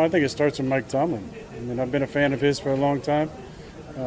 I think it starts with Mike Tomlin. I mean, I've been a fan of his for a long time.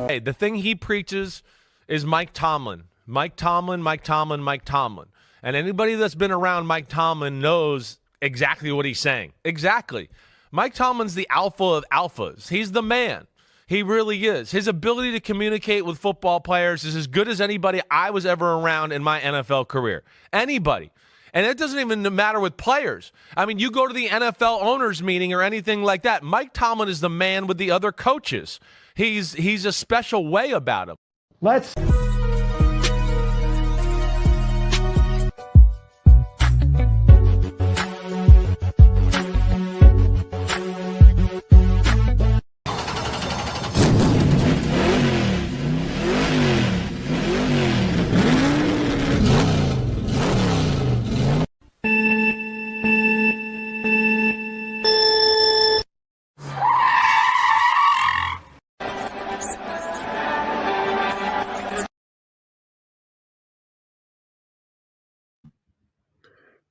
Hey, the thing he preaches is Mike Tomlin. Mike Tomlin, Mike Tomlin, Mike Tomlin. And anybody that's been around Mike Tomlin knows exactly what he's saying. Exactly. Mike Tomlin's the alpha of alphas. He's the man. He really is. His ability to communicate with football players is as good as anybody I was ever around in my NFL career. Anybody. And it doesn't even matter with players. I mean, you go to the NFL owners meeting or anything like that, Mike Tomlin is the man with the other coaches. He's a special way about him. Let's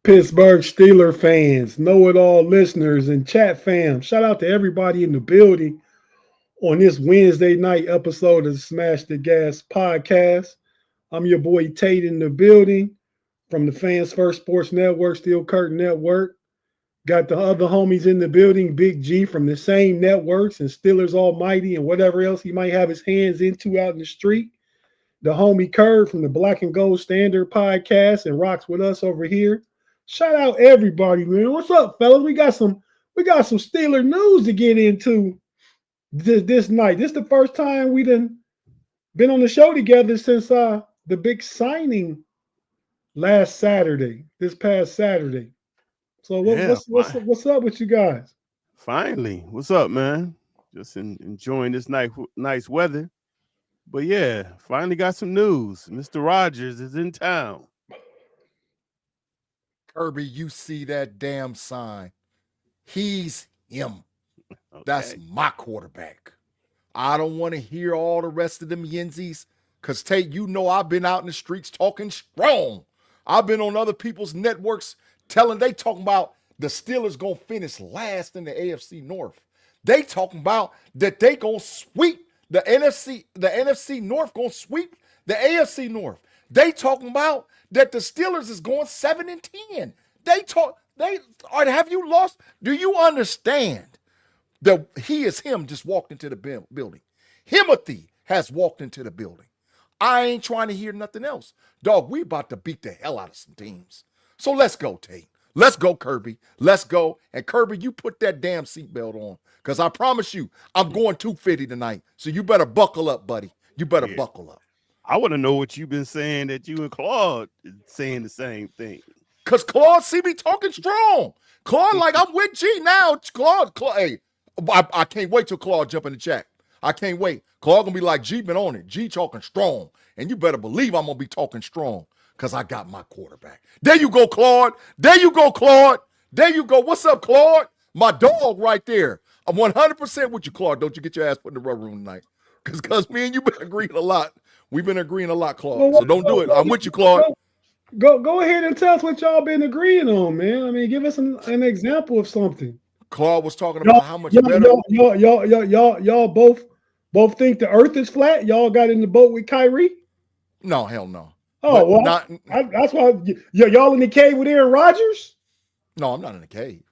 Pittsburgh Steelers fans, know-it-all listeners, and chat fam. Shout out to everybody in the building on this Wednesday night episode of the Smash the Gas podcast. I'm your boy Tate in the building from the Fans First Sports Network, Steel Curtain Network. Got the other homies in the building, Big-G from the same networks and Steelers Almighty and whatever else he might have his hands into out in the street. The homie Kerb from the Black and Gold Standard podcast and rocks with us over here. Shout out everybody, man. What's up, fellas? We got some Steeler news to get into this night. This is the first time we done been on the show together since the big signing this past Saturday. So what's up with you guys? Finally, what's up, man? Just enjoying this nice weather. But yeah, finally got some news. Mr. Rogers is in town. Kerby, you see that damn sign. He's him. Okay. That's my quarterback. I don't want to hear all the rest of them yinzies because, Tate, you know I've been out in the streets talking strong. I've been on other people's networks they talking about the Steelers going to finish last in the AFC North. They talking about that they going to sweep the NFC North going to sweep the AFC North. They talking about that the Steelers is going 7-10. Have you lost? Do you understand that he is him just walked into the building? Humidity has walked into the building. I ain't trying to hear nothing else. Dog, we about to beat the hell out of some teams. So let's go, Tate. Let's go, Kerby. Let's go. And Kerby, you put that damn seatbelt on because I promise you, I'm going 250 tonight. So you better buckle up, buddy. You better buckle up. I want to know what you've been saying that you and Claude saying the same thing. Because Claude see me talking strong. Claude, like I'm with G now. Claude, hey, I can't wait till Claude jump in the chat. I can't wait. Claude gonna be like, G been on it. G talking strong. And you better believe I'm gonna be talking strong because I got my quarterback. There you go, Claude. There you go, Claude. There you go. What's up, Claude? My dog right there. I'm 100% with you, Claude. Don't you get your ass put in the rubber room tonight. Because me and you been agreeing a lot. We've been agreeing a lot, Claude. So don't do it. I'm with you, Claude. Go ahead and tell us what y'all been agreeing on, man. I mean, give us an example of something. Claude was talking about how much better. Y'all both think the earth is flat? Y'all got in the boat with Kyrie? No, hell no. Oh, well, that's why y'all in the cave with Aaron Rodgers? No, I'm not in the cave.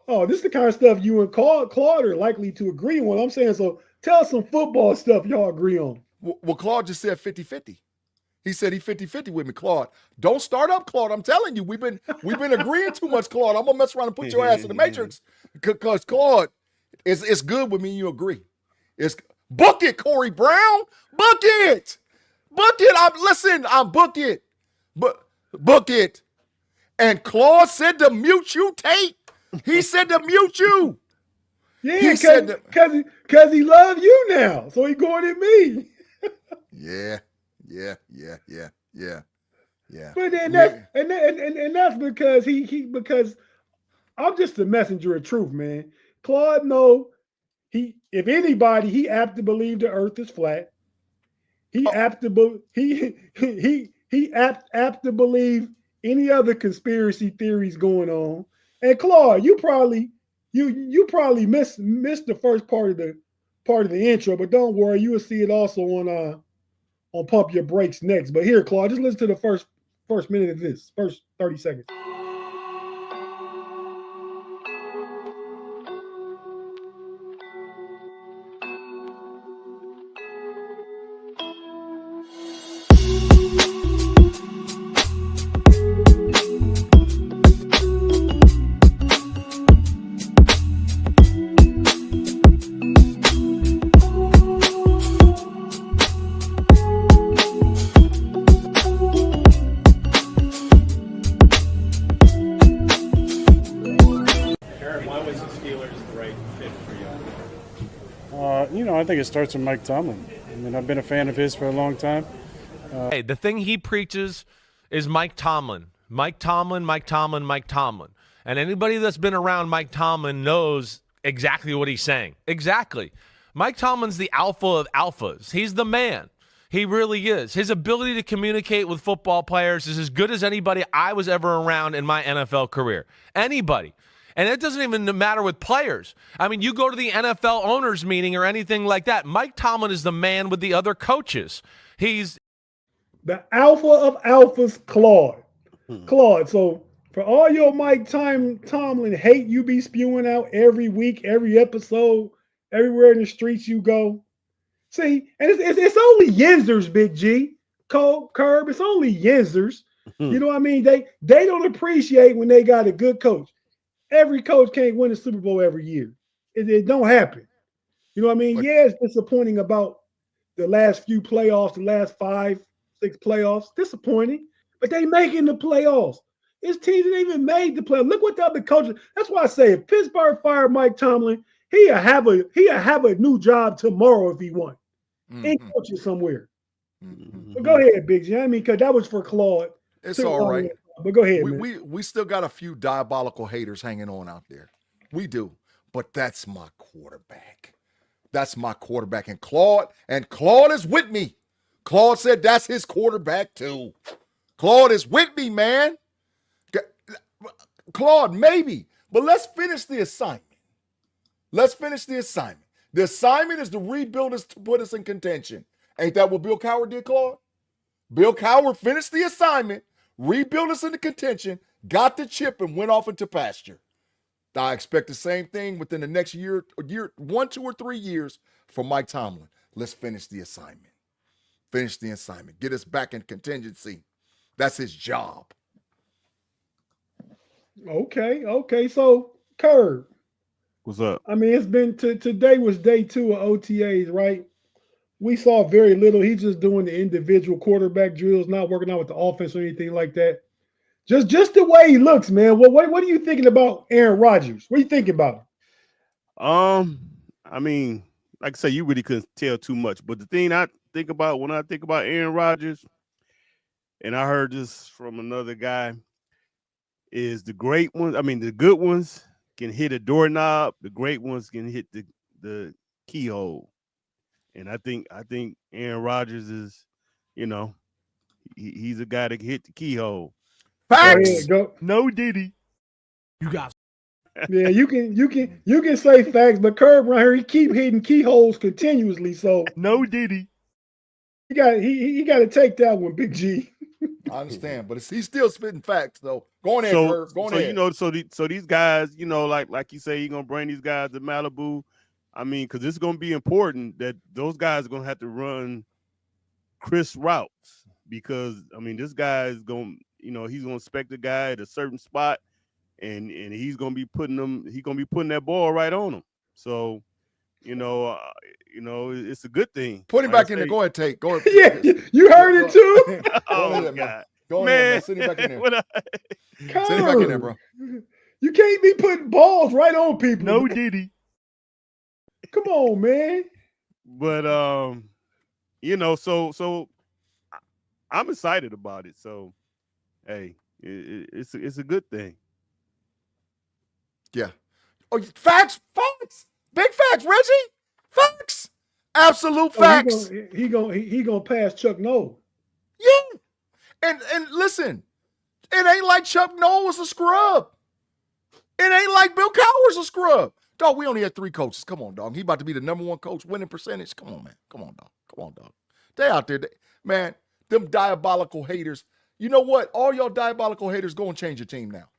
Oh, this is the kind of stuff you and Claude are likely to agree on. I'm saying, so tell us some football stuff y'all agree on. Well, Claude just said 50-50. He said he 50-50 with me, Claude. Don't start up, Claude. I'm telling you, we've been agreeing too much, Claude. I'm gonna mess around and put your ass in the matrix because Claude, it's good with me. You agree? It's book it, Corey Brown. Book it. I'm book it. Book it. And Claude said to mute you, Tate. He said to mute you. Yeah, because he loves you now, so he going at me. Yeah. But then that's because because I'm just the messenger of truth, man. Claude know if anybody, he apt to believe the earth is flat. He apt to believe any other conspiracy theories going on. And Claude, you probably You probably missed the first part of the intro, but don't worry, you will see it also on Pump Your Brakes next. But here, Claude, just listen to the first minute of this, first 30 seconds. I think it starts with Mike Tomlin. I mean, I've been a fan of his for a long time. Hey, the thing he preaches is Mike Tomlin. Mike Tomlin, Mike Tomlin, Mike Tomlin. And anybody that's been around Mike Tomlin knows exactly what he's saying. Exactly. Mike Tomlin's the alpha of alphas. He's the man. He really is. His ability to communicate with football players is as good as anybody I was ever around in my NFL career. Anybody. And it doesn't even matter with players. I mean, you go to the NFL owners meeting or anything like that. Mike Tomlin is the man with the other coaches. He's the alpha of alphas, Claude. Claude, so for all your Mike Tomlin hate you be spewing out every week, every episode, everywhere in the streets you go. See, and it's only Yinzers, Big G, Kerb. It's only Yinzers. You know what I mean? They don't appreciate when they got a good coach. Every coach can't win a Super Bowl every year. It don't happen. You know what I mean? Yeah, it's disappointing about the last few playoffs, the last 5, 6 playoffs. Disappointing, but they making the playoffs. His team didn't even made the playoffs. Look what the other coaches. That's why I say if Pittsburgh fired Mike Tomlin, he'll have a new job tomorrow if he won. He coaches somewhere. But go ahead, Big G. I mean, because that was for Claude. It's all right. But go ahead. We still got a few diabolical haters hanging on out there. We do. But that's my quarterback. That's my quarterback. And Claude is with me. Claude said that's his quarterback too. Claude is with me, man. Claude, maybe. But let's finish the assignment. The assignment is to rebuild us to put us in contention. Ain't that what Bill Cowher did, Claude? Bill Cowher finished the assignment, rebuilt us into contention, got the chip, and went off into pasture. I expect the same thing within the next year, 1, 2, or 3 years from Mike Tomlin. Let's finish the assignment. Get us back in contingency. That's his job. Okay. So, Kerb. What's up? I mean, it's been today was day 2 of OTAs, right? We saw very little. He's just doing the individual quarterback drills, not working out with the offense or anything like that. Just the way he looks, man. What are you thinking about Aaron Rodgers? What are you thinking about him? I mean, like I say, you really couldn't tell too much. But the thing I think about when I think about Aaron Rodgers, and I heard this from another guy, is the great ones. I mean, the good ones can hit a doorknob. The great ones can hit the keyhole. And I think Aaron Rodgers is, he's a guy that can hit the keyhole. Facts. Go. No diddy. you guys. Yeah, you can say facts, but Kerb right here, he keep hitting keyholes continuously. So no diddy. he got to take that one, Big G. I understand, but he's still spitting facts though. Go on ahead, Kerb. Go on ahead. So these guys, like you say, you're gonna bring these guys to Malibu. I mean, because it's going to be important that those guys are going to have to run crisp routes because, I mean, this guy is going, he's going to expect the guy at a certain spot and he's going to be putting that ball right on him. So, it's a good thing. Put him back in there. Go ahead, Tate. Go ahead. Yeah, you heard it too. Oh, my God. Go ahead, man. Sit him back in there. Sit him back in there, bro. You can't be putting balls right on people. No diddy. Come on, man. But so I'm excited about it. So, hey, it's a good thing. Yeah. Oh, facts, big facts, Reggie. Facts, absolute facts. He gonna pass Chuck Noll. Yeah, and listen, it ain't like Chuck Noll was a scrub. It ain't like Bill Cowher's a scrub. Dog, we only had 3 coaches. Come on, dog. He about to be the #1 coach, winning percentage. Come on, man. Come on, dog. Come on, dog. They out there, man, them diabolical haters. You know what? All y'all diabolical haters, go and change your team now.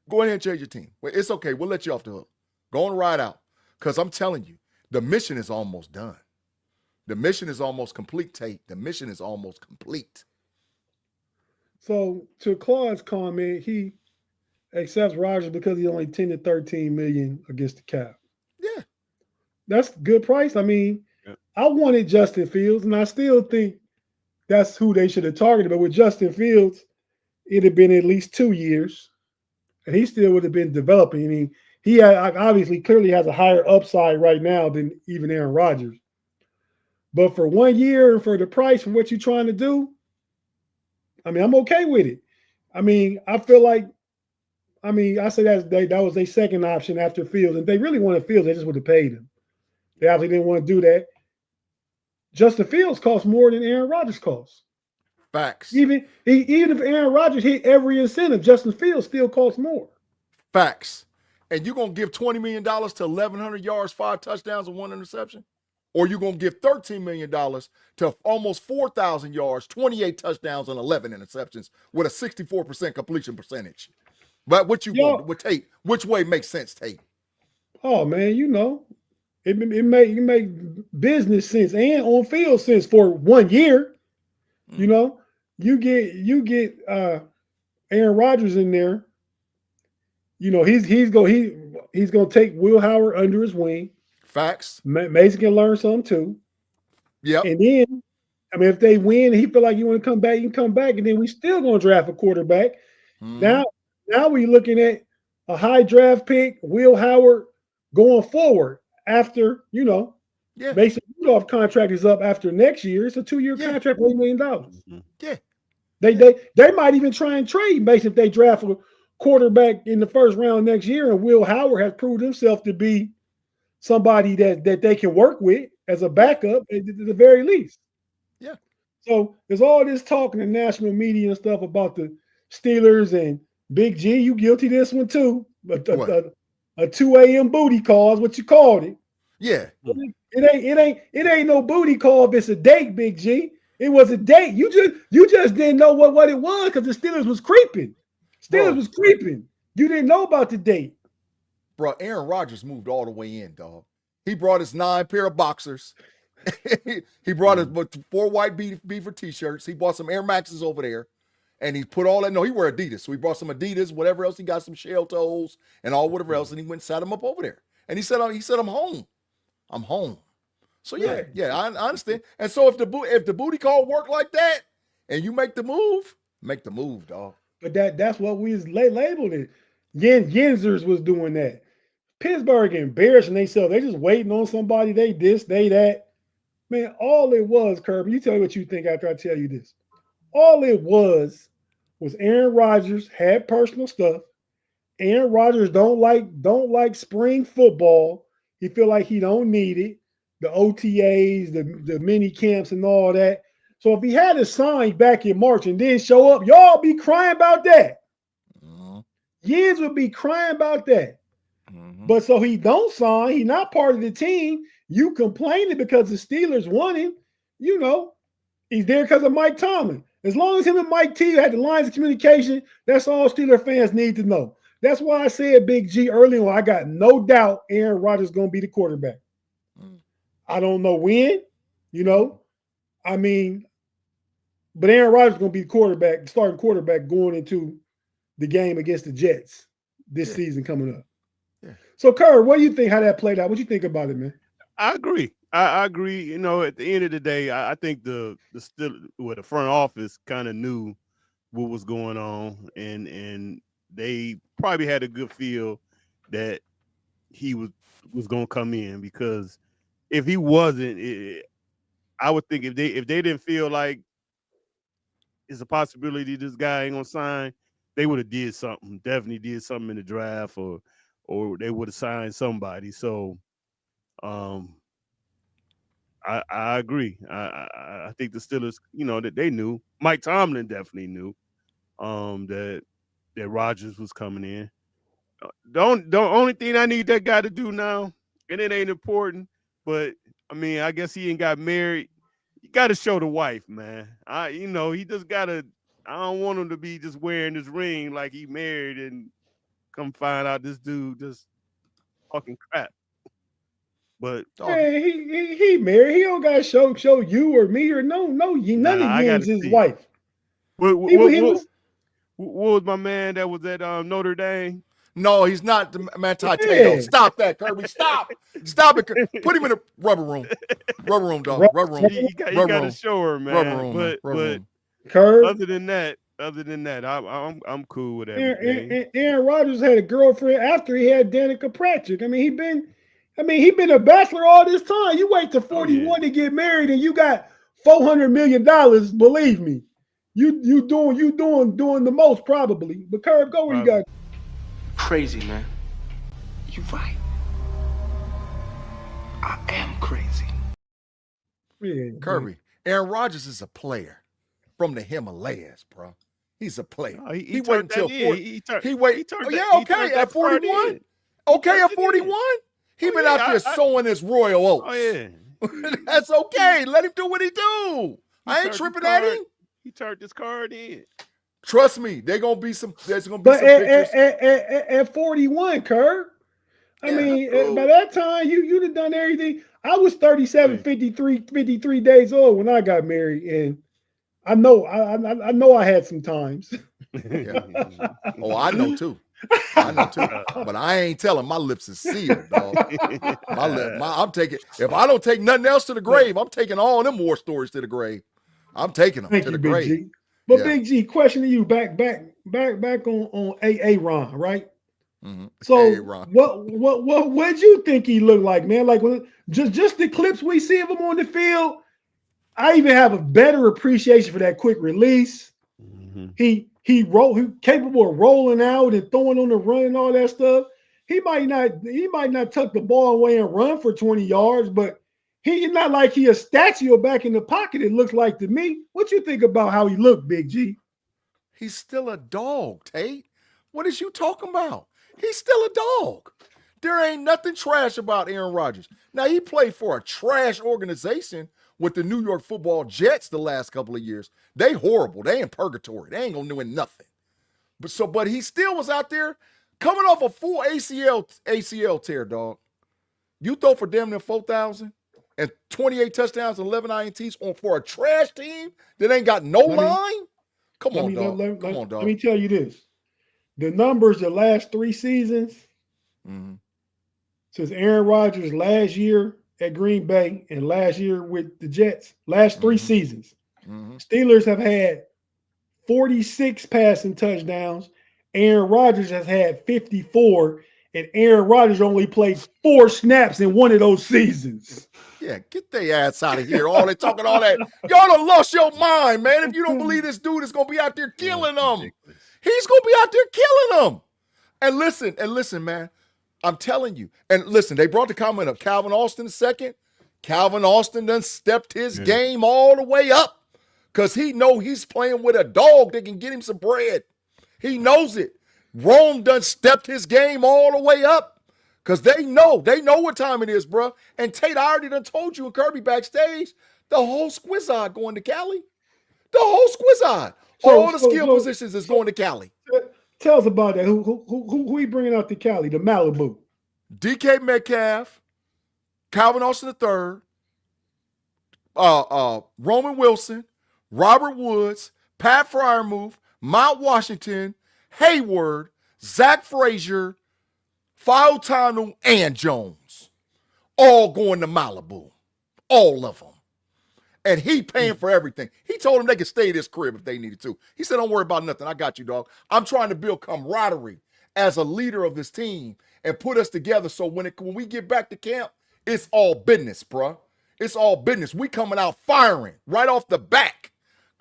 Go ahead and change your team. It's okay. We'll let you off the hook. Go and ride out. Because I'm telling you, the mission is almost done. The mission is almost complete, Tate. The mission is almost complete. So to Claude's comment, he accepts Rodgers because he's only 10 to 13 million against the cap. Yeah. That's a good price. I mean, Yep. I wanted Justin Fields, and I still think that's who they should have targeted. But with Justin Fields, it'd have been at least 2 years, and he still would have been developing. I mean, he obviously clearly has a higher upside right now than even Aaron Rodgers. But for 1 year and for the price for what you're trying to do, I mean, I'm okay with it. I mean, I feel like, I say that was their second option after Fields. And if they really wanted Fields, they just would have paid him. They obviously didn't want to do that. Justin Fields costs more than Aaron Rodgers costs. Facts. Even if Aaron Rodgers hit every incentive, Justin Fields still costs more. Facts. And you're going to give $20 million to 1,100 yards, 5 touchdowns, and 1 interception? Or you're going to give $13 million to almost 4,000 yards, 28 touchdowns, and 11 interceptions with a 64% completion percentage? But what you want with Tate? Which way makes sense, Tate? Oh, man, it make business sense and on field sense for 1 year. You get Aaron Rodgers in there. He's gonna take Will Howard under his wing. Facts. Mason can learn some too. Yep. And then, if they win and he feel like you want to come back, you can come back. And then we still gonna draft a quarterback. Now we're looking at a high draft pick, Will Howard, going forward after, Mason Rudolph contract is up after next year. It's a 2-year contract, $1 million. Yeah. They might even try and trade Mason if they draft a quarterback in the first round next year, and Will Howard has proved himself to be somebody that they can work with as a backup at the very least. Yeah. So there's all this talk in the national media and stuff about the Steelers and Big-G. You guilty of this one too. A 2 a.m. booty call is what you called it. Yeah. It ain't no booty call if it's a date, Big-G. It was a date. You just didn't know what it was because the Steelers was creeping. Was creeping. You didn't know about the date. Bro, Aaron Rodgers moved all the way in, dog. He brought his 9 pair of boxers. He brought his 4 white beaver t-shirts. He bought some Air Maxes over there. And he put all that. No, he wear Adidas. So he brought some Adidas, whatever else. He got some shell toes and all whatever else. And he went and sat him up over there. And he said, I'm home. I'm home. So yeah, I understand. And so if the booty call work like that and you make the move, dog. But that's what we labeled it. Yinzers was doing that. Pittsburgh embarrassing themselves. They just waiting on somebody. They this, they that. Man, all it was, Kerby, you tell me what you think after I tell you this. All it was Aaron Rodgers had personal stuff. Aaron Rodgers don't like spring football. He feel like he don't need it. The OTAs, the mini camps and all that. So if he had a sign back in March and didn't show up, y'all be crying about that. Yins would be crying about that. But so he don't sign. He not part of the team. You complaining because the Steelers want him. He's there because of Mike Tomlin. As long as him and Mike T had the lines of communication, that's all Steeler fans need to know. That's why I said Big-G early on. I got no doubt Aaron Rodgers is going to be the quarterback. I don't know when, but Aaron Rodgers is going to be the starting quarterback going into the game against the Jets this season coming up. Yeah. So, Kerr, what do you think how that played out? What do you think about it, man? I agree. I agree. At the end of the day, I think the front office kind of knew what was going on, and they probably had a good feel that he was going to come in, because if he wasn't, I would think if they didn't feel like it's a possibility this guy ain't gonna sign, they would have did something. Definitely did something in the draft, or they would have signed somebody. So, I agree. I think the Steelers, that they knew. Mike Tomlin definitely knew that that Rodgers was coming in. The only thing I need that guy to do now, and it ain't important, but I mean, I guess he ain't got married. You got to show the wife, man. He just gotta. I don't want him to be just wearing this ring like he married and come find out this dude just talking crap. But Man, he married. He don't gotta show you or me or none of Yin's his wife. What was my man that was at Notre Dame? No, he's not the Tate. Stop that, Kerby. Stop it. Put him in the rubber room. Rubber room, dog. Rubber room. You got to show her, man. Rubber room, but Kerb. other than that, I'm cool with everything. Aaron Rodgers had a girlfriend after he had Danica Patrick. I mean, he been a bachelor all this time. You wait to 41 to get married, and you got $400 million. Believe me, you doing the most probably. But Kerb, go where you got. Crazy, man. You right. I am crazy. Yeah, Kerby, Aaron Rodgers is a player from the Himalayas, bro. He's a player. He waited until 40. At 41. Okay, at 41. He been out there sowing his royal oats. Oh yeah. That's okay. Let him do what he do. I ain't tripping at him. He turned this card in. Trust me, there's gonna be some pictures. At 41, Kerb. I mean, by that time you'd have done everything. I was 37, 53 days old when I got married, and I know I had some times. Yeah. Oh, I know too. But I ain't telling. My lips is sealed, dog. I'm taking. If I don't take nothing else to the grave, I'm taking all them war stories to the grave. I'm taking them to the grave. Big G. But Big G, question to you, back on Ron, right? Mm-hmm. So what'd you think he looked like, man? Like just the clips we see of him on the field, I even have a better appreciation for that quick release. Mm-hmm. He capable of rolling out and throwing on the run and all that stuff. He might not tuck the ball away and run for 20 yards, but he's not like he a statue back in the pocket, it looks like to me. What you think about how he looked, Big G? He's still a dog, Tate. What is you talking about? He's still a dog. There ain't nothing trash about Aaron Rodgers. Now, he played for a trash organization with the New York Football Jets the last couple of years. They horrible. They in purgatory. They ain't gonna win nothing. But he still was out there coming off a full ACL tear, dog. You throw for damn near 4,000 and 28 touchdowns and 11 INTs for a trash team that ain't got no line? Come on, dog. Let me tell you this. The numbers the last 3 seasons, since Aaron Rodgers last year at Green Bay and last year with the Jets, last 3 seasons, Steelers have had 46 passing touchdowns. Aaron Rodgers has had 54, and Aaron Rodgers only played 4 snaps in one of those seasons. Yeah, get their ass out of here. All they talking all that. Y'all done lost your mind, man. If you don't believe this dude is going to be out there killing them. He's going to be out there killing them. And listen, man. I'm telling you. And listen, they brought the comment of Calvin Austin II. Calvin Austin done stepped his game all the way up because he know he's playing with a dog that can get him some bread. He knows it. Rome done stepped his game all the way up because they know what time it is, bro. And Tate, I already done told you in Kerby backstage, the whole squizzard going to Cali. The whole squizzard. All the skill positions is going to Cali. Tell us about that. Who he bringing out to Cali? The Malibu. DK Metcalf, Calvin Austin III, Roman Wilson, Robert Woods, Pat Fryermuth, Mount Washington, Hayward, Zach Frazier, Fautanu, and Jones. All going to Malibu. All of them. And he paying for everything. He told them they could stay at his crib if they needed to. He said, don't worry about nothing. I got you, dog. I'm trying to build camaraderie as a leader of this team and put us together so when we get back to camp, it's all business, bro. It's all business. We coming out firing right off the back.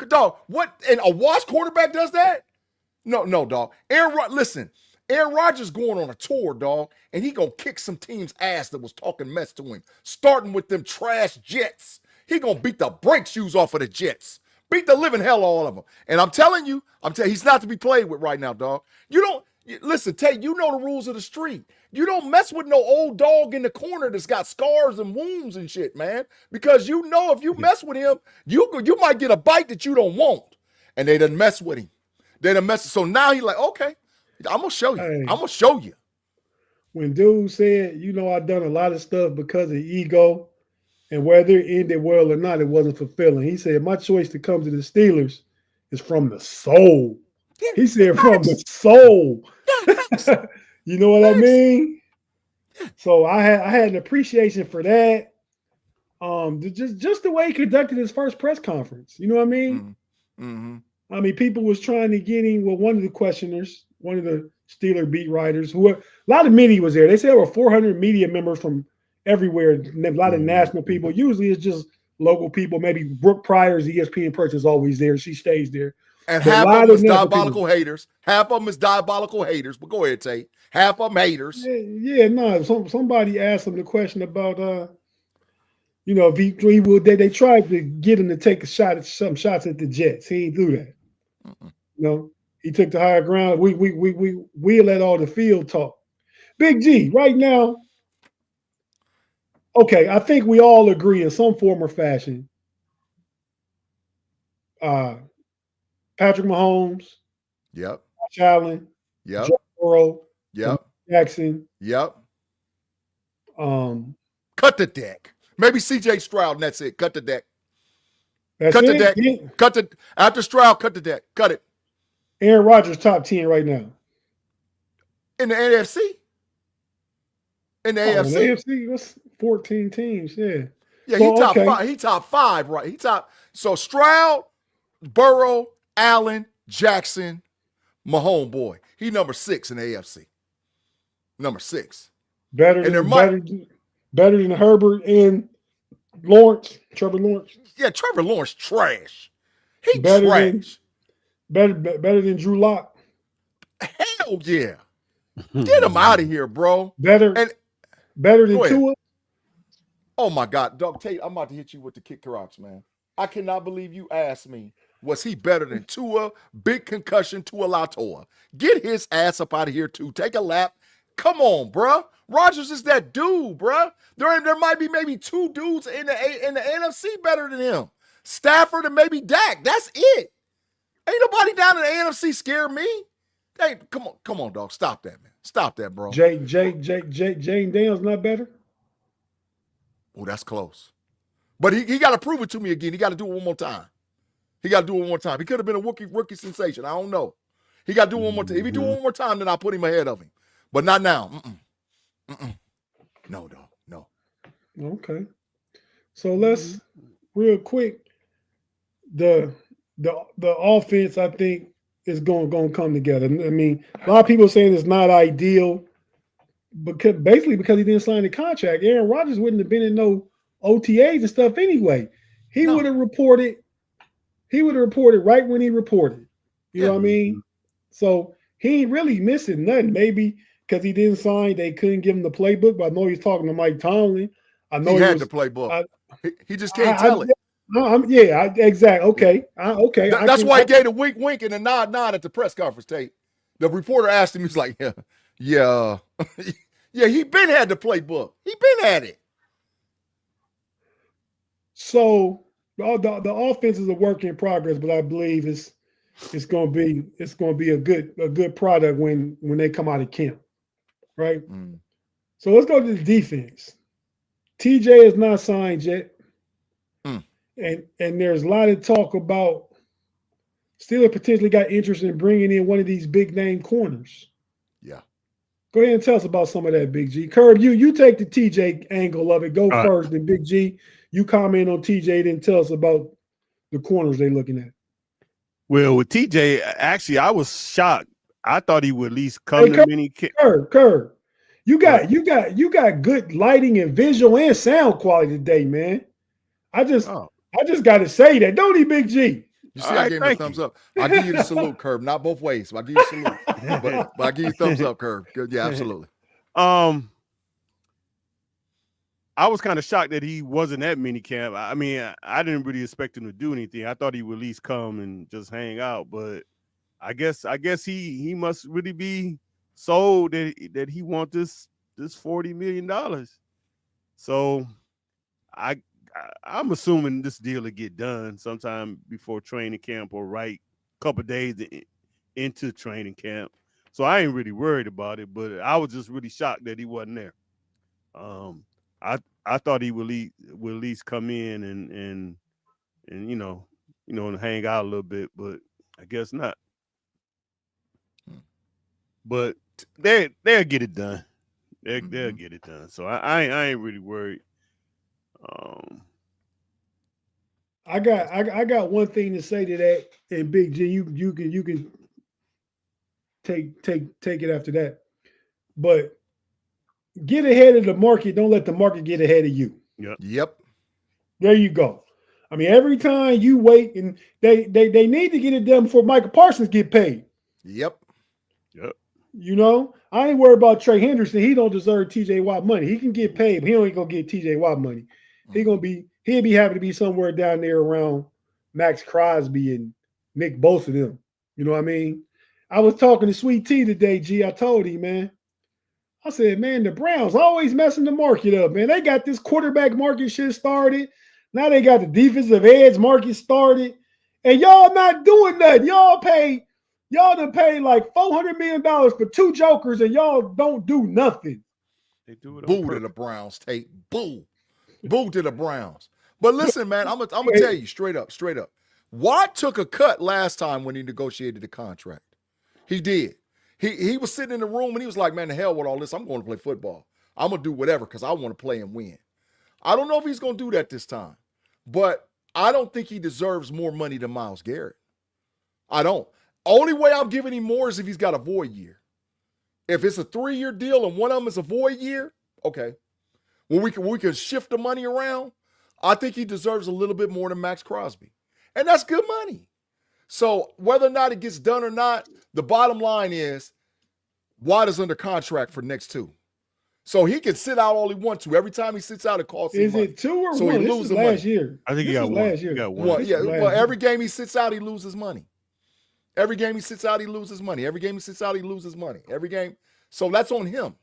Dog, what? And a washed quarterback does that? No, dog. Aaron Rodgers going on a tour, dog, and he gonna kick some team's ass that was talking mess to him, starting with them trash Jets. He gonna beat the brake shoes off of the Jets. Beat the living hell out of all of them. And I'm telling you, he's not to be played with right now, dog. Listen, Tate, you know the rules of the street. You don't mess with no old dog in the corner that's got scars and wounds and shit, man. Because you know if you mess with him, you might get a bite that you don't want. And they done mess with him. They done mess. So now he's like, okay, I'm going to show you. Hey. I'm going to show you. When dude said, I've done a lot of stuff because of ego, and whether it ended well or not, it wasn't fulfilling. He said, my choice to come to the Steelers is from the soul. He said from the soul. You know what I mean? So I had an appreciation for that. Just the way he conducted his first press conference. You know what I mean? Mm-hmm. I mean, people was trying to get him. Well, one of the questioners, one of the Steeler beat writers, a lot of media was there. They said there were 400 media members from everywhere, a lot of national people. Usually it's just local people. Maybe Brooke Pryor's ESPN person is always there. She stays there. And half of them is diabolical haters. Half of them is diabolical haters. But go ahead, Tate. Half of them haters. Somebody asked him the question about, if he would. They tried to get him to take some shots at the Jets. He didn't do that. Mm-mm. He took the higher ground. We let all the field talk. Big G, right now. Okay, I think we all agree in some form or fashion. Patrick Mahomes. Yep. Josh Allen. Yep. Joe Burrow. Yep. Jackson. Yep. Cut the deck. Maybe CJ Stroud, and that's it. Cut the deck. Cut the deck. Yeah. After Stroud, cut the deck. Cut it. Aaron Rodgers top 10 right now. In the NFC? In the AFC? In the AFC, what's 14 teams? Yeah. Yeah, he top 5. He top 5, right? So Stroud, Burrow, Allen, Jackson, Mahomes boy. He number 6 in the AFC. Number 6. Better than Herbert and Lawrence, Trevor Lawrence. Yeah, Trevor Lawrence trash. He trash. Better than Drew Lock. Hell yeah. Get him out of here, bro. Better than Tua. Oh my God, Doug Tate, I'm about to hit you with the kick rocks, man. I cannot believe you asked me, was he better than Tua? Big concussion, Tua Latoa. Get his ass up out of here too. Take a lap. Come on, bro. Rodgers is that dude, bro. There might be maybe 2 dudes in the NFC better than him. Stafford and maybe Dak. That's it. Ain't nobody down in the NFC scare me. Hey, come on, dog. Stop that, man. Stop that, bro. Jane Daniels not better? Oh, that's close. But he got to prove it to me again. He got to do it one more time. He could have been a rookie sensation. I don't know. He got to do it one more time. If he do it one more time, then I'll put him ahead of him. But not now. No, dog. No. Okay. So let's real quick. The offense, I think, is going to come together. I mean, a lot of people saying it's not ideal, because he didn't sign the contract. Aaron Rodgers wouldn't have been in no OTAs and stuff anyway. He would have reported. He would have reported right when he reported. You know what I mean? So he ain't really missing nothing. Maybe because he didn't sign, they couldn't give him the playbook. But I know he's talking to Mike Tomlin. I know he had the playbook. He just can't tell it. Exactly. Okay. Okay. That's why he gave a wink and a nod at the press conference, Tate. The reporter asked him, he's like, yeah. He been had the playbook. He been at it. So the offense is a work in progress, but I believe it's going to be a good product when they come out of camp, right? So let's go to the defense. TJ is not signed yet. And there's a lot of talk about Steelers potentially got interest in bringing in one of these big name corners. Yeah. Go ahead and tell us about some of that, Big G. Kerb, you take the TJ angle of it. Go first, then Big G, you comment on TJ, then tell us about the corners they're looking at. Well, with TJ, actually, I was shocked. I thought he would at least come to Minicamp. Kerb, you got good lighting and visual and sound quality today, man. I just got to say that, don't he, Big G? You see, I gave him a thumbs up. I'll give you the salute, Kerb. Not both ways. I'll give you a salute. but I'll give you a thumbs up, Kerb. Good. Yeah, absolutely. I I was kind of shocked that he wasn't at minicamp. I mean, I didn't really expect him to do anything. I thought he would at least come and just hang out. But I guess he must really be sold that he wants this $40 million. So I'm assuming this deal will get done sometime before training camp or right a couple of days into training camp. So I ain't really worried about it, but I was just really shocked that he wasn't there. I thought he would at least come in and and hang out a little bit, but I guess not. But they'll get it done. They'll get it done. So I ain't really worried. I got one thing to say to that, and Big G, you can take it after that. But get ahead of the market. Don't let the market get ahead of you. Yep. There you go. I mean, every time you wait, and they need to get it done before Michael Parsons get paid. Yep. You know, I ain't worried about Trey Henderson. He don't deserve TJ Watt money. He can get paid, but he ain't gonna get TJ Watt money. He'll be happy to be somewhere down there around Max Crosby and Nick Bosa them. You know what I mean? I was talking to Sweet T today, G. I told him, man. I said, man, the Browns always messing the market up, man. They got this quarterback market shit started. Now they got the defensive edge market started. And y'all not doing nothing. Y'all done paid like $400 million for two jokers, and y'all don't do nothing. They do it. Boo to the Browns, Tate. Boo. Boo to the Browns. But listen, man, I'm gonna tell you straight up. Watt took a cut last time when he negotiated the contract. He did. He was sitting in the room and he was like, man, the hell with all this. I'm going to play football. I'm going to do whatever because I want to play and win. I don't know if he's going to do that this time, but I don't think he deserves more money than Myles Garrett. I don't. Only way I'm giving him more is if he's got a void year. If it's a 3-year deal and one of them is a void year, okay. When we can shift the money around, I think he deserves a little bit more than Max Crosby. And that's good money. So whether or not it gets done or not, the bottom line is Watt is under contract for next 2. So he can sit out all he wants to. Every time he sits out, it costs him money. Is it 2 or so 1? He loses last year. I think he got one. Last year. He got one. Yeah, well, every game he sits out, he loses money. Every game he sits out, he loses money. Every game he sits out, he loses money. Every game. So that's on him.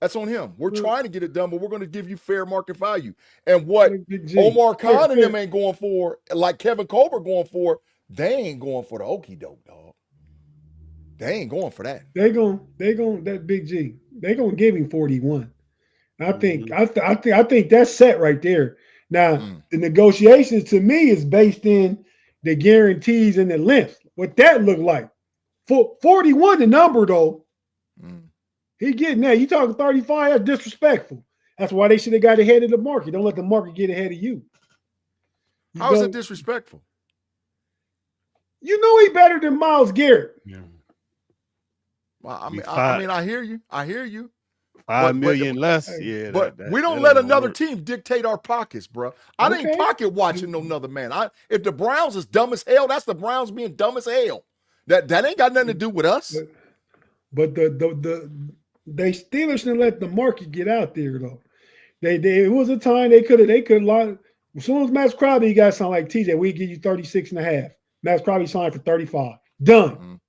That's on him. We're trying to get it done, but we're going to give you fair market value. And what Omar Khan and them ain't going for, like Kevin Colbert going for, they ain't going for the okie doke, dog. They ain't going for that. They going that Big G. They gonna give him 41. I think that's set right there. Now the negotiations to me is based in the guarantees and the length. What that look like? For 41, the number though. He getting that. You talking 35? That's disrespectful. That's why they should have got ahead of the market. Don't let the market get ahead of you. How is it disrespectful? You know he better than Myles Garrett. Yeah. Well, I mean, I hear you. $5 million less. Yeah, but we don't let another team dictate our pockets, bro. I ain't pocket watching no other man. If the Browns is dumb as hell, that's the Browns being dumb as hell. That ain't got nothing to do with us. But they Steelers shouldn't let the market get out there though. It was a time they could lie. As soon as Max Crosby got something like TJ, we give you 36.5. Max Crosby signed for 35. Done.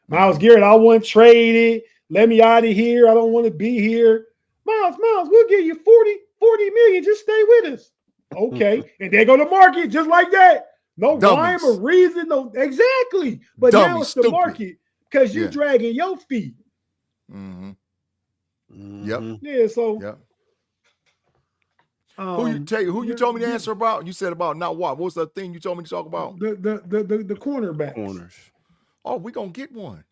Myles Garrett, I want traded. Let me out of here. I don't want to be here. Myles, we'll give you 40 million. Just stay with us. Okay. And they go to market just like that. No rhyme or reason. No, exactly. But now it's the market because you're dragging your feet. Yep. Yeah. So. Yep. Who you told me to answer about? You said about not what? What was the thing you told me to talk about? The cornerbacks. Corners. Oh, we're gonna get one.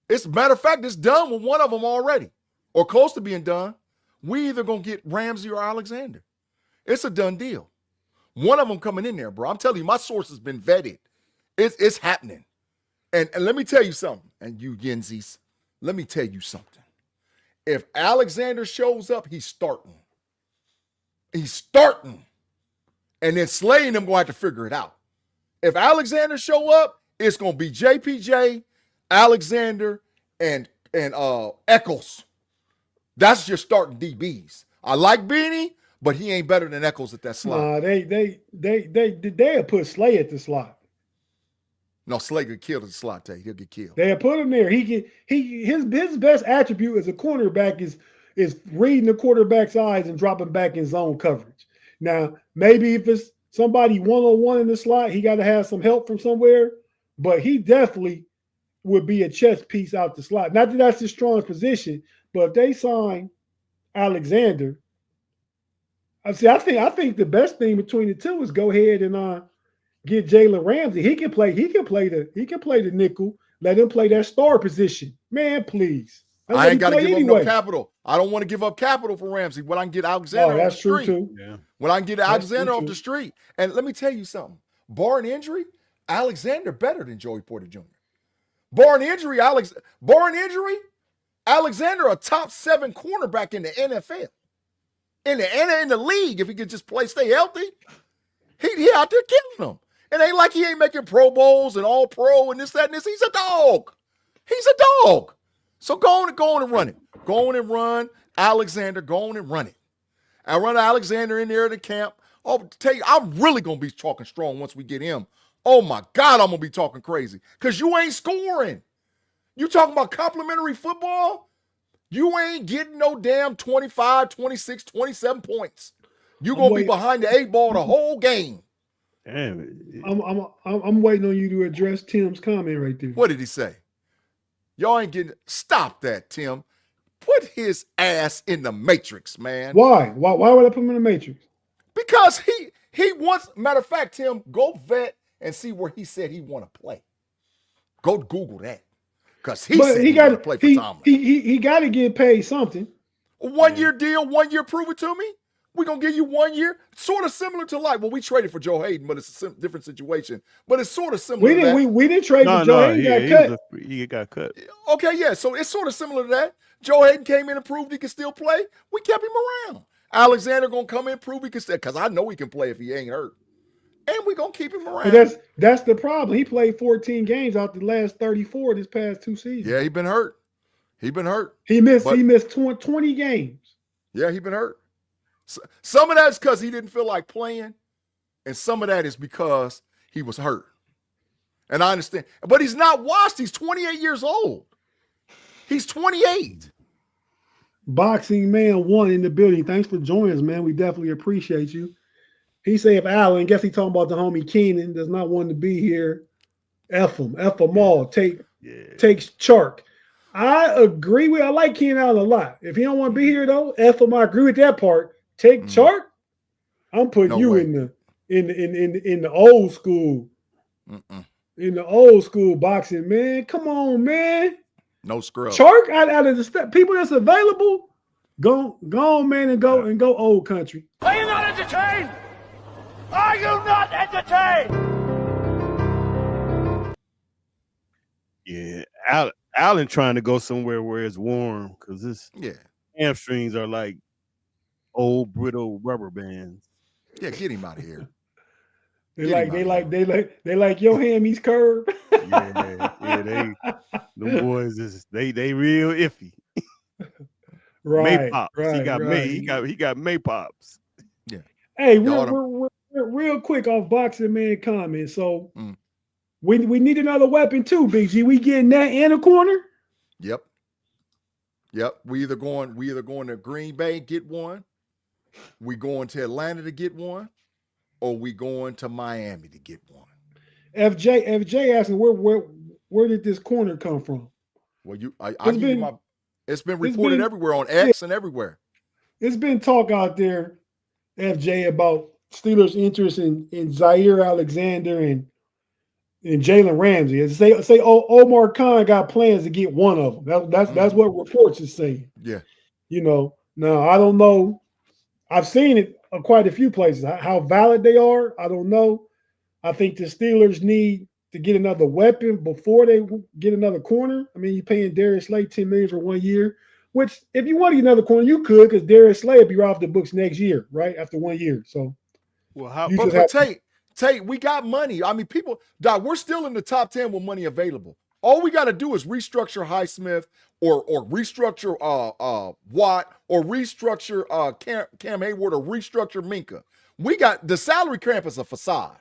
It's matter of fact, it's done with one of them already, or close to being done. We either gonna get Ramsey or Alexander. It's a done deal. One of them coming in there, bro. I'm telling you, my source has been vetted. It's happening. And let me tell you something, and you Yenzies, let me tell you something. If Alexander shows up, he's starting. He's starting. And then Slay and them going to have to figure it out. If Alexander show up, it's going to be JPJ, Alexander, and Eccles. That's your starting DBs. I like Beanie, but he ain't better than Echols at that slot. Nah, they have put Slay at the slot. No, Slay get killed at the slot, Tate. He'll get killed. They have put him there. His best attribute as a cornerback is reading the quarterback's eyes and dropping back in zone coverage. Now, maybe if it's somebody one-on-one in the slot, he got to have some help from somewhere, but he definitely would be a chess piece out the slot. Not that that's his strongest position, but if they sign Alexander, I think the best thing between the two is go ahead and get Jalen Ramsey. He can play the nickel. Let him play that star position. Man, please. I ain't got to give up no capital. I don't want to give up capital for Ramsey when I can get Alexander off the street. Too. Yeah. When I can get Alexander off the street. And let me tell you something. Barring injury, Alexander better than Joey Porter Jr. Barring injury, Alexander a top 7 cornerback in the NFL. In the league, if he could just stay healthy, he out there killing them. It ain't like he ain't making Pro Bowls and All Pro and this, that, and this. He's a dog. So go on and run it. Go on and run Alexander. Go on and run it. I run Alexander in there in the camp. Oh, tell you, I'm really gonna be talking strong once we get him. Oh my God, I'm gonna be talking crazy because you ain't scoring. You talking about complimentary football? You ain't getting no damn 25, 26, 27 points. You're going to be behind the 8 ball the whole game. Damn. I'm waiting on you to address Tim's comment right there. What did he say? Y'all ain't getting – stop that, Tim. Put his ass in the matrix, man. Why? Why would I put him in the matrix? Because he wants – matter of fact, Tim, go vet and see where he said he want to play. Go Google that. Because he said he got to play for Tomlin. He got to get paid something. A 1-year deal, 1 year, prove it to me. We're going to give you 1 year. Sort of similar to we traded for Joe Hayden, but it's a different situation. But it's sort of similar to that. We didn't trade for Joe Hayden. He got cut. Okay, yeah. So it's sort of similar to that. Joe Hayden came in and proved he could still play. We kept him around. Alexander going to come in and prove he can still, because I know he can play if he ain't hurt. And we're going to keep him around. But that's the problem. He played 14 games out the last 34 this past 2 seasons. Yeah, he been hurt. He missed 20 games. Yeah, he been hurt. Some of that is because he didn't feel like playing, and some of that is because he was hurt. And I understand. But he's not washed. He's 28 years old. He's 28. Boxing Man 1 in the building. Thanks for joining us, man. We definitely appreciate you. He say if Allen, guess he talking about the homie Keenan, does not want to be here, F him all. Takes Chark. I agree I like Keenan Allen a lot. If he don't want to be here though, F him. I agree with that part. Take Chark. I'm putting in the old school. In the old school boxing, man. Come on, man. No scrub. Chark out of the people that's available. Go on, man, and go old country. Are you not entertained? Are you not entertained? Yeah, Allen trying to go somewhere where it's warm because his hamstrings are like old brittle rubber bands. Yeah, get him out of here. They like your hammies curve. Yeah, the boys they real iffy. Right, Maypops. Right. He got Maypops. Yeah. Hey, we're real quick off Boxing Man comment. So we need another weapon too, Big-G. We getting that in a corner? Yep. We either going to Green Bay, get one. We going to Atlanta to get one, or we going to Miami to get one. FJ asking where did this corner come from? Well, it's been reported everywhere on X and everywhere. It's been talk out there, FJ, about Steelers' interest in Zaire Alexander and Jalen Ramsey. Say Omar Khan got plans to get one of them. That's what reports is saying. Yeah. Now I don't know. I've seen it quite a few places. How valid they are, I don't know. I think the Steelers need to get another weapon before they get another corner. I mean, you're paying Darius Slay $10 million for 1 year, which if you want to get another corner, you could, because Darius Slay will be right off the books next year, right? After 1 year. So Tate, we got money. I mean, Doc, we're still in the top 10 with money available. All we got to do is restructure Highsmith or restructure Watt or restructure Cam Hayward or restructure Minka. We got the salary camp is a facade.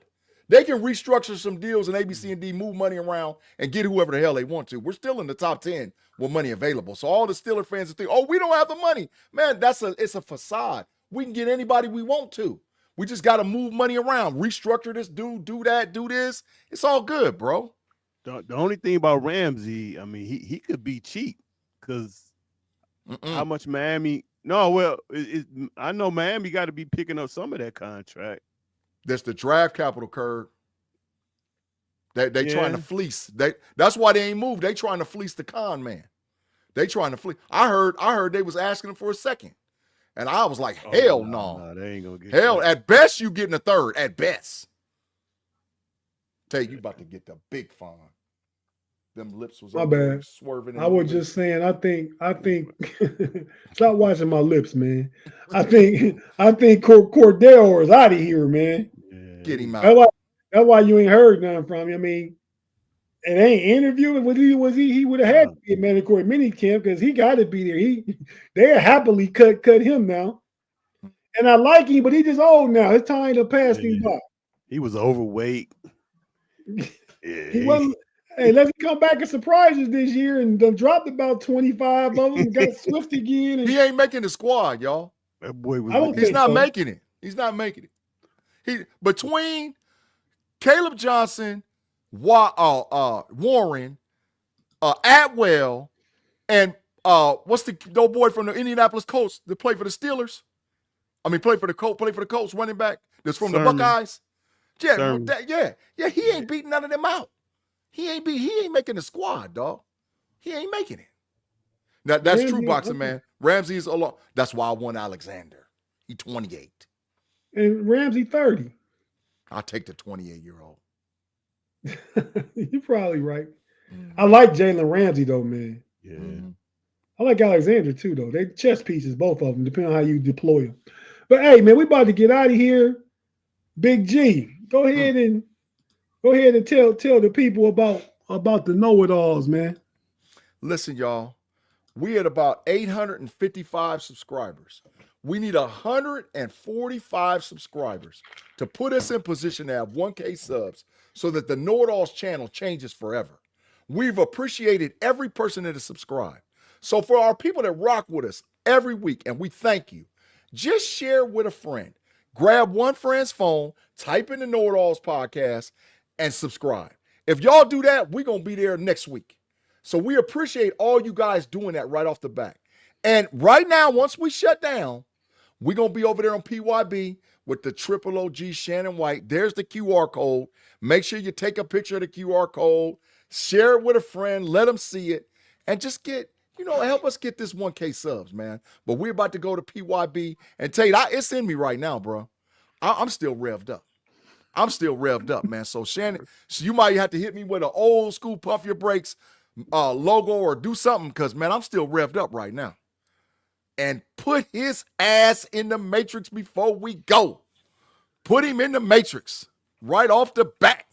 They can restructure some deals and ABC and D, move money around and get whoever the hell they want to. We're still in the top 10 with money available. So all the Steeler fans think, oh, we don't have the money. Man, it's a facade. We can get anybody we want to. We just got to move money around, restructure this, do that, do this. It's all good, bro. The only thing about Ramsey, I mean, he could be cheap because how much Miami? No, well, I know Miami got to be picking up some of that contract. That's the draft capital curve. They trying to fleece. That's why they ain't moved. They trying to fleece the con man. They trying to fleece. I heard they was asking him for a second, and I was like, hell no. They ain't gonna get hell. that. At best, you getting a third. At best. Tate, you about to get the big fine. Them lips was My bad. Swerving. I was just saying. I think. Stop watching my lips, man. I think Cordell is out of here, man. Yeah. Get him out. That's why you ain't heard nothing from him. I mean, it ain't interviewing. Was he? He would have had to be at mandatory minicamp because he got to be there. They happily cut him now, and I like him, but he just old now. It's time to pass him by. He was overweight. He wasn't. Hey, let's come back and surprise us this year and done dropped about 25 of them and got Swift again. He ain't making the squad, y'all. That boy was. He's not making it. He's not making it. He between Caleb Johnson, Warren, Atwell, and what's the old boy from the Indianapolis Colts that played for the Steelers? I mean, played for the Colts running back that's from the Buckeyes. Yeah, he ain't beating none of them out. He ain't making the squad, dog. He ain't making it. That's Ramsey, true boxing, man. Ramsey is a lot. That's why I want Alexander. He 28. And Ramsey 30. I'll take the 28-year-old. You're probably right. I like Jalen Ramsey though, man. Yeah. I like Alexander too, though. They chess pieces, both of them, depending on how you deploy them. But hey, man, we about to get out of here. Big-G, go ahead and tell the people about the KnoItAllz, man. Listen, y'all, we at about 855 subscribers. We need 145 subscribers to put us in position to have 1K subs so that the KnoItAllz channel changes forever. We've appreciated every person that has subscribed. So for our people that rock with us every week, and we thank you, just share with a friend. Grab one friend's phone, type in the KnoItAllz podcast, and subscribe. If y'all do that, we're going to be there next week. So we appreciate all you guys doing that right off the bat. And right now, once we shut down, we're going to be over there on PYB with the triple OG Shannon White. There's the QR code. Make sure you take a picture of the QR code, share it with a friend, let them see it, and just help us get this 1K subs, man. But we're about to go to PYB. And Tate, it's in me right now, bro. I'm still revved up. Man. So Shannon, you might have to hit me with an old school Puff Your Brakes logo or do something because, man, I'm still revved up right now. And put his ass in the Matrix before we go. Put him in the Matrix right off the bat.